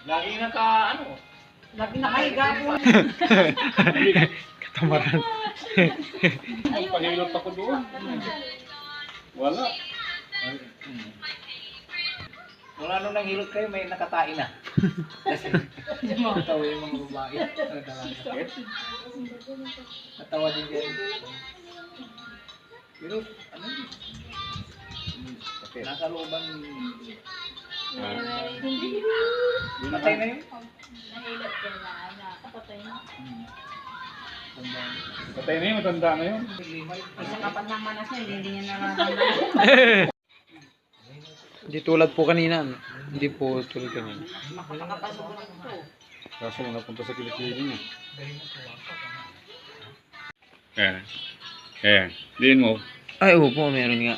Lagi Lagi nakahiga po. Katamaran. Pahilot ako doon. Wala. Wala nung nanghilot kayo, may nakatain na. Kasi natawa yung mga babae. Natawa din dyan. Pero ano yun? Nasa looban. Patay na yun? Nahilot ka na. Kapatay na. Patay na yun, matanda na yun. Isa kapat ng manas niya, hindi niya nararamdaman. Hindi tulad po kanina. Hindi po tulad kanina. Makakapasok na ito. Kaso napunta sa kilikili niya. Ayan. Ayan. Diin mo. Ay, oo po, meron nga.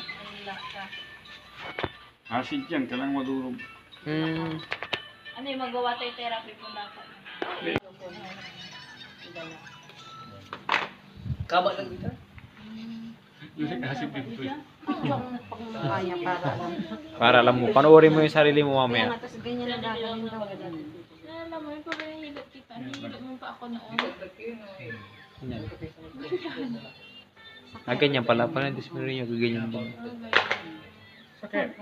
Asid yan, kailangan madurog. Ano yung magawa tayo therapy po dapat? Kaba lang dito? Asid dito. Kaya para lang. Para alam mo, panoorin mo yung sarili mo Kaya mamaya. nga, tapos ganyan na gagawin daw. Alam mo, yung pag nahihilot kita, nahihilot mo pa ako noon. Ah, ganyan pala. Parang dismiri nyo, gaganyan din. Sakit.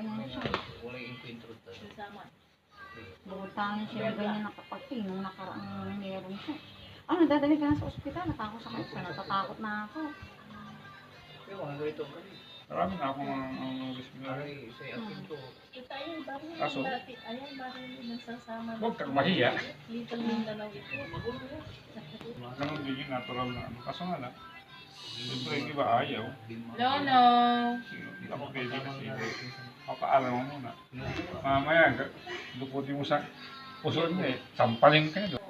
Wala yung intro to. Bukutangin siya ganyan nakapagting nung nakaraang meron siya. Ano, dadali ka na sa ospital, natakot sa kanila, natatakot na ako. Pero mga ganito ka rin. Marami na akong mga bismillah. Ay, sa akin to. Ito yung baril Kaso? yung dati. Ayan, baril yung nagsasama. Huwag kang mahiya. Little Mindanao ito. Ganun din yung natural na ano. Kaso nga lang, siyempre yung iba ayaw. Lono! Hindi ako pwede kasi papaalam mo muna. Mamaya, duputin mo sa puso niya eh. Sampaling ka doon.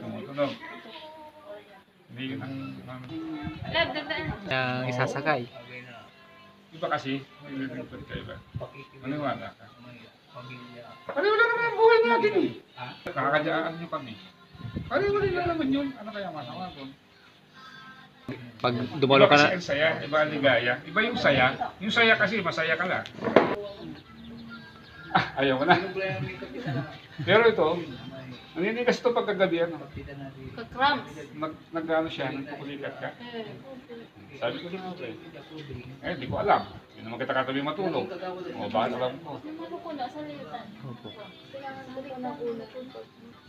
Tumutunog. Hindi yun ang... Lab, dadaan. Yung isasakay. Iba kasi, may lilipad ka iba. Maniwala ka. Pareho lang naman ang buhay natin eh. Nakakadyaan nyo kami. Pareho lang naman yun. Ano kaya masama doon? Pag dumalo Iba ka kasi na, ang saya, iba ang ligaya. Iba yung saya. Yung saya kasi, masaya ka lang. Ah, ayaw mo na. Pero ito, naninigas ito pagkagabi ano. Kakrams. Nag-ano siya, nagpupulikat ka. Sabi ko na ako eh, di ko alam. Hindi naman kita katabi matulog. O, bakit alam ko? Ano ko na, sa litan. Kailangan ko na ulo.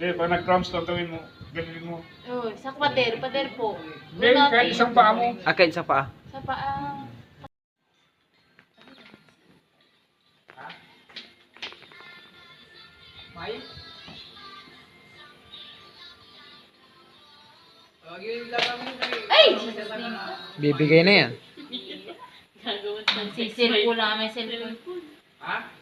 Hindi, pag nag-cramps to, gawin mo, ganun mo. Uy, sa pader po. Hindi, kahit isang paa mo. akit sa paa. Sa paa. May? Ay! Bibigay na yan. Gagawin. Nagsisirkula may cellphone. Ha?